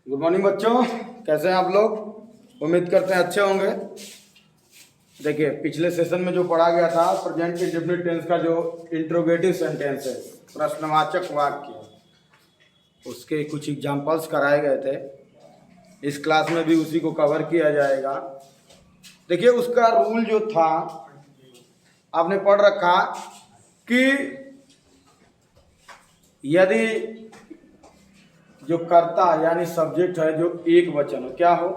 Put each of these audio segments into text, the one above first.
Good morning बच्चों, कैसे हैं आप लोग। उम्मीद करते हैं अच्छे होंगे। देखिए, पिछले सेशन में जो पढ़ा गया था प्रेजेंट इंडेफिनिट टेंस का जो इंट्रोगेटिव सेंटेंस है, प्रश्नवाचक वाक्य, उसके कुछ एग्जांपल्स कराए गए थे। इस क्लास में भी उसी को कवर किया जाएगा। देखिए, उसका रूल जो था आपने पढ़ रखा कि यदि जो कर्ता यानी सब्जेक्ट है जो एक वचन हो, क्या हो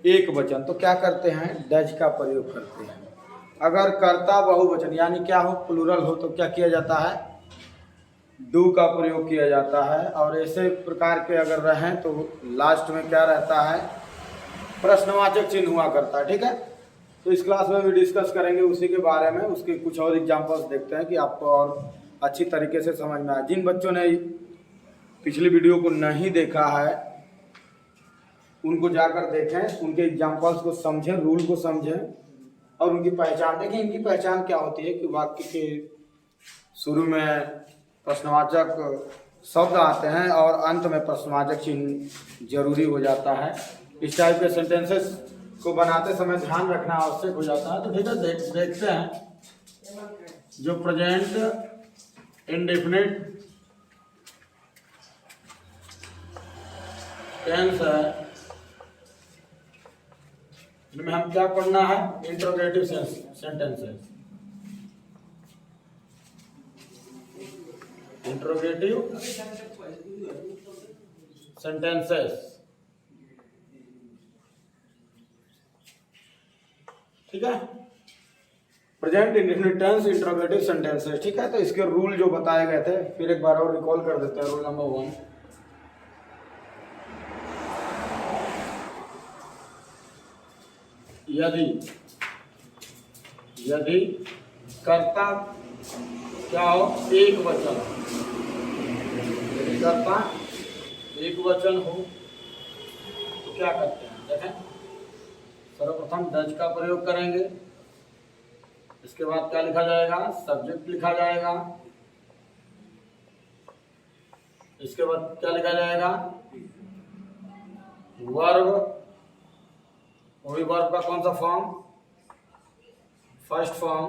एक वचन, तो क्या करते हैं डज का प्रयोग करते हैं। अगर कर्ता बहुवचन यानी क्या हो प्लूरल हो, तो क्या किया जाता है डू का प्रयोग किया जाता है। और ऐसे प्रकार के अगर रहें तो लास्ट में क्या रहता है प्रश्नवाचक चिन्ह हुआ करता है। ठीक है, तो इस क्लास में भी डिस्कस करेंगे उसी के बारे में। उसके कुछ और एग्जांपल्स देखते हैं कि आपको और अच्छी तरीके से समझ में आए। जिन बच्चों ने पिछली वीडियो को नहीं देखा है उनको जाकर देखें, उनके एग्जांपल्स को समझें, रूल को समझें और उनकी पहचान देखें। इनकी पहचान क्या होती है कि वाक्य के शुरू में प्रश्नवाचक शब्द आते हैं और अंत में प्रश्नवाचक चिन्ह जरूरी हो जाता है। इस टाइप के सेंटेंसेस को बनाते समय ध्यान रखना आवश्यक हो जाता है। तो ठीक है, देखते हैं जो प्रेजेंट इंडेफिनिट टेंस है, इनमें हम क्या पढ़ना है इंट्रोगेटिव सेंटेंसेस। इंट्रोगेटिव सेंटेंसेस, ठीक है। Present indefinite tense interrogative sentences, ठीक है। तो इसके रूल जो बताए गए थे फिर एक बार और रिकॉल कर देते हैं। रूल नंबर 1, यदि कर्ता क्या हो एक वचन, यदि कर्ता एक वचन हो तो क्या करते हैं देखें। सर्वप्रथम डज का प्रयोग करेंगे, इसके बाद क्या लिखा जाएगा सब्जेक्ट लिखा जाएगा, इसके बाद क्या लिखा जाएगा वर्ब। वही वर्ब का कौन सा form first form,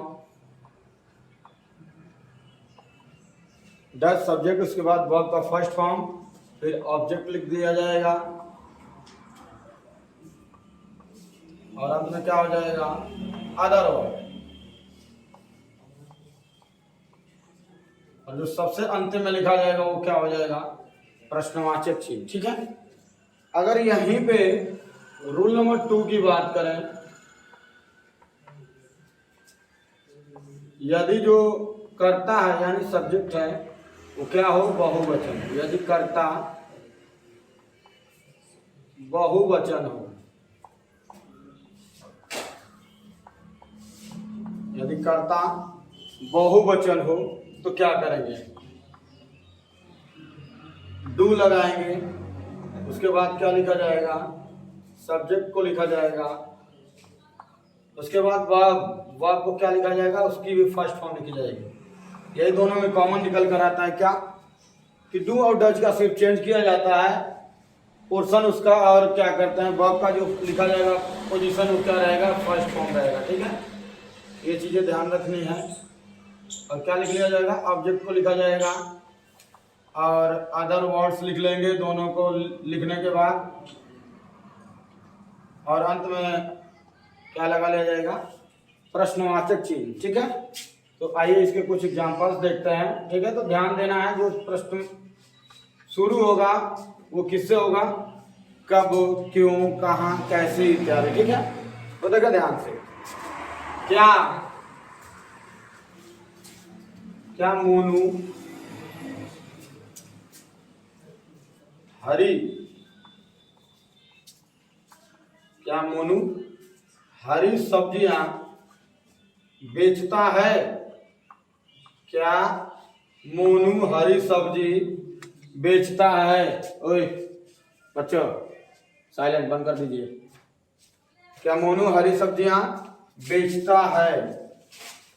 does subject, उसके बाद वर्ब का फर्स्ट फॉर्म, फिर ऑब्जेक्ट लिख दिया जाएगा और अंत में क्या हो जाएगा अदर वर्ब। और जो सबसे अंतिम में लिखा जाएगा वो क्या हो जाएगा प्रश्नवाचक चिन्ह। ठीक है, अगर यहीं पे रूल नंबर 2 की बात करें, यदि जो कर्ता है यानी सब्जेक्ट है वो क्या हो बहुवचन, यदि कर्ता बहुवचन हो, यदि कर्ता बहुवचन हो तो क्या करेंगे डू लगाएंगे, उसके बाद क्या लिखा जाएगा सब्जेक्ट को लिखा जाएगा, उसके बाद वर्ब को क्या लिखा जाएगा उसकी भी फर्स्ट फॉर्म लिखी जाएगी। यही दोनों में कॉमन निकल कर आता है क्या कि डू और डज का सिर्फ चेंज किया जाता है पोर्शन उसका, और क्या करते हैं वर्ब का जो लिखा जाएगा पोजीशन वो क्या रहेगा फर्स्ट फॉर्म रहेगा। ठीक है, ये चीजें ध्यान रखनी है। और क्या लिख लिया जाएगा ऑब्जेक्ट को लिखा जाएगा और अदर वर्ड्स लिख लेंगे दोनों को लिखने के बाद, और अंत में क्या लगा लिया जाएगा प्रश्नवाचक चिन्ह। ठीक है, तो आइए इसके कुछ एग्जांपल्स देखते हैं। ठीक है, तो ध्यान देना है जो प्रश्न शुरू होगा वो किससे होगा कब, क्यों, कहाँ, कैसे इत्यादि। ठीक है, तो देखो ध्यान से, क्या मोनू हरी, क्या मोनू हरी सब्जियां बेचता है, क्या मोनू हरी सब्जी बेचता है। ओए बच्चों साइलेंट बंद कर दीजिए। क्या मोनू हरी सब्जियां बेचता है,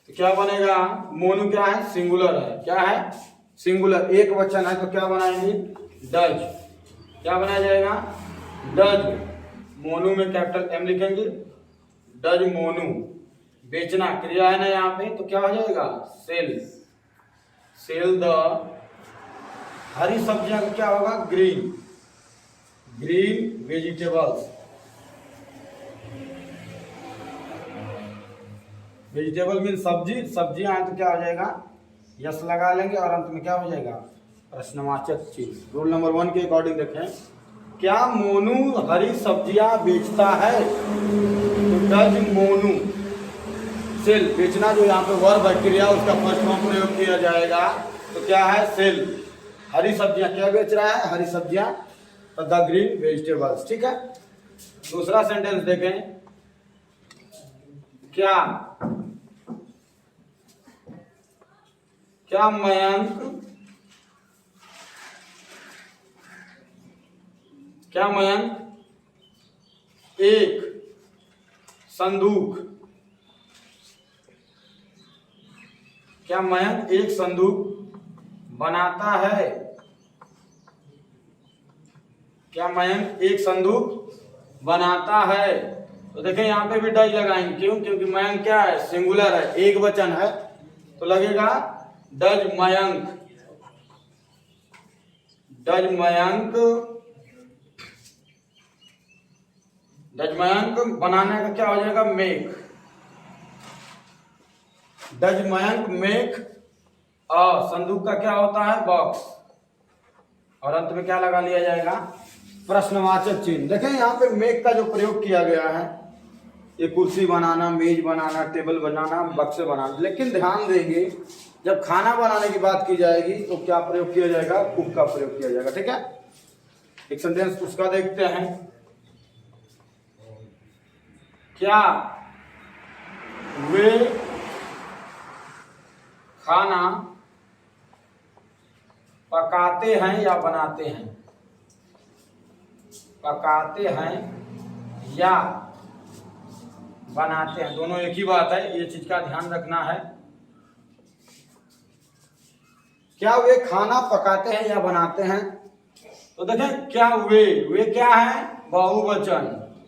तो क्या बनेगा मोनू क्या है सिंगुलर है, क्या है सिंगुलर, एक वचन है तो क्या बनाएंगे डज, क्या बनाया जाएगा डज मोनू में कैपिटल एम लिखेंगे, डज मोनू। बेचना क्रिया है ना यहाँ पे, तो क्या हो जाएगा सेल। सेल द, हरी सब्जियां का क्या होगा green, green vegetables. Vegetable mean सब्जी, सब्जियां हैं तो क्या हो जाएगा यस लगा लेंगे और अंत में क्या हो जाएगा प्रश्नवाचक चिन्ह। रूल नंबर 1 के अकॉर्डिंग देखें, क्या मोनू हरी सब्जियां बेचता है, तो डज मोनू सेल। बेचना जो यहाँ पे वर्ब है क्रिया, उसका फर्स्ट फॉर्म प्रयोग किया जाएगा, तो क्या है सेल। हरी सब्जियां क्या बेच रहा है, हरी सब्जियां, तो द ग्रीन वेजिटेबल्स। ठीक है, दूसरा सेंटेंस देखें, क्या मयंक एक संदूक, क्या मयंक एक संदूक बनाता है, क्या मयंक एक संदूक बनाता है। तो देखें यहाँ पे भी डज लगाएंगे, क्यों, क्योंकि मयंक क्या है सिंगुलर है, एक वचन है, तो लगेगा does Mayank, does Mayank, does Mayank बनाने का क्या हो जाएगा मेक, डज मयंक मेक और संदूक का क्या होता है बॉक्स, और अंत में क्या लगा लिया जाएगा प्रश्नवाचक चिन्ह। देखें यहाँ पे मेक का जो प्रयोग किया गया है, ये कुर्सी बनाना, मेज बनाना, टेबल बनाना, बक्से बनाना, लेकिन ध्यान देंगे जब खाना बनाने की बात की जाएगी तो क्या प्रयोग किया जाएगा कुक का प्रयोग किया जाएगा। ठीक है, एक सेंटेंस उसका देखते हैं, क्या वे खाना पकाते हैं या बनाते हैं, पकाते हैं या बनाते हैं, दोनों एक ही बात है, ये चीज का ध्यान रखना है। क्या वे खाना पकाते हैं या बनाते हैं, तो देखें क्या वे क्या है बहुवचन,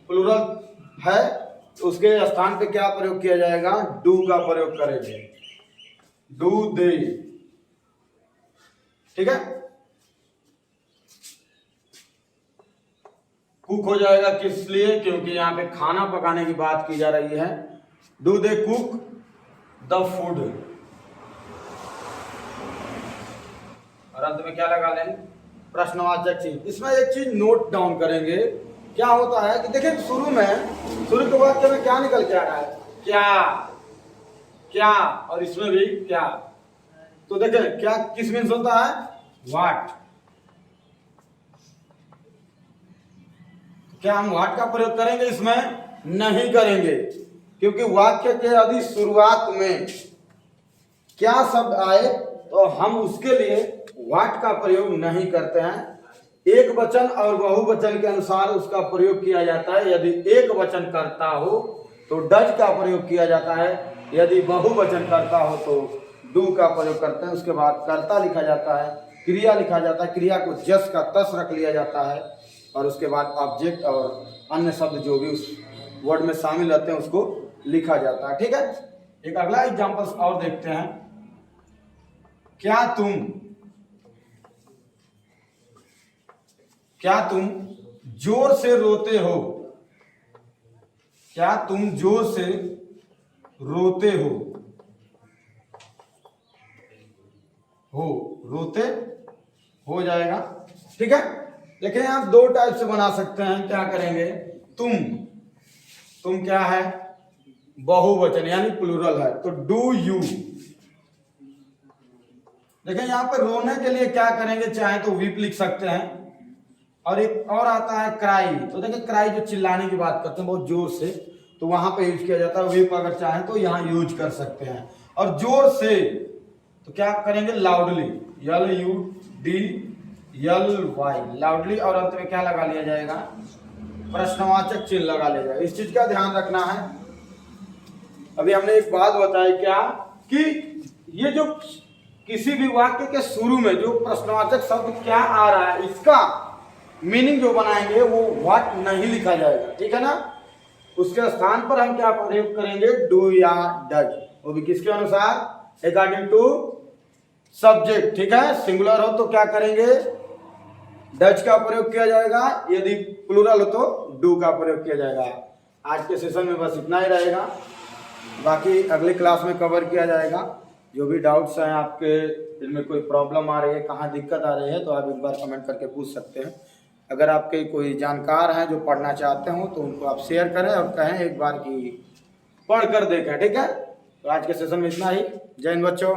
प्लूरल है, तो उसके स्थान पे क्या प्रयोग किया जाएगा डू का प्रयोग करेंगे, डू दे। ठीक है, कुक हो जाएगा किस लिए, क्योंकि यहाँ पे खाना पकाने की बात की जा रही है, do they cook the food, और अंत में क्या लगा लेंगे प्रश्नवाचक चिन्ह। इसमें एक चीज नोट डाउन करेंगे, क्या होता है कि देखिए शुरू के वाक्य में क्या निकल के आ रहा है क्या, और इसमें भी क्या, तो देखें क्या किस मीन्स होता है व्हाट, क्या हम व्हाट का प्रयोग करेंगे इसमें नहीं करेंगे, क्योंकि वाक्य के यदि शुरुआत में क्या शब्द आए तो हम उसके लिए व्हाट का प्रयोग नहीं करते हैं। एक वचन और बहुवचन के अनुसार उसका प्रयोग किया जाता है, यदि एक वचन करता हो तो डज का प्रयोग किया जाता है, यदि बहुवचन करता हो तो डू का प्रयोग करते हैं। उसके बाद कर्ता लिखा जाता है, क्रिया लिखा जाता है, क्रिया को जस का तस रख लिया जाता है, और उसके बाद ऑब्जेक्ट और अन्य शब्द जो भी उस वर्ड में शामिल रहते हैं उसको लिखा जाता है। ठीक है, एक अगला एग्जांपल और देखते हैं, क्या तुम जोर से रोते हो, क्या तुम जोर से रोते रोते हो जाएगा। ठीक है, देखिए आप दो टाइप से बना सकते हैं, क्या करेंगे तुम क्या है बहुवचन यानी प्लूरल है, तो डू यू। देखिए यहाँ पर रोने के लिए क्या करेंगे, चाहे तो वीप लिख सकते हैं, और एक और आता है क्राई, तो देखिए क्राई जो चिल्लाने की बात करते हैं बहुत जोर से, तो वहां पे यूज किया जाता है, वीप अगर चाहें तो यहाँ यूज कर सकते हैं। और जोर से तो क्या करेंगे लाउडली, LUDLY लाउडली, और अंत में क्या लगा लिया जाएगा प्रश्नवाचक चिन्ह लगा लिया जाएगा। इस चीज का ध्यान रखना है। अभी हमने एक बात बताई क्या कि ये जो किसी भी वाक्य के शुरू में जो प्रश्नवाचक शब्द क्या आ रहा है, इसका मीनिंग जो बनाएंगे वो व्हाट नहीं लिखा जाएगा, ठीक है ना। उसके स्थान पर हम क्या प्रयोग करेंगे, डू या डज, वो भी किसके अनुसार, अकॉर्डिंग टू सब्जेक्ट, ठीक है। सिंगुलर हो तो क्या करेंगे, डज का प्रयोग किया जाएगा, यदि प्लूरल हो तो डू का प्रयोग किया जाएगा। आज के सेशन में बस इतना ही रहेगा, बाकी अगली क्लास में कवर किया जाएगा। जो भी डाउट्स हैं आपके, इनमें कोई प्रॉब्लम आ रही है, कहाँ दिक्कत आ रही है, तो आप एक बार कमेंट करके पूछ सकते हैं। अगर आपके कोई जानकार हैं जो पढ़ना चाहते हो तो उनको आप शेयर करें और कहें एक बार कि पढ़ कर देखें, ठीक है। तो आज के सेशन में इतना ही। जय हिंद बच्चों।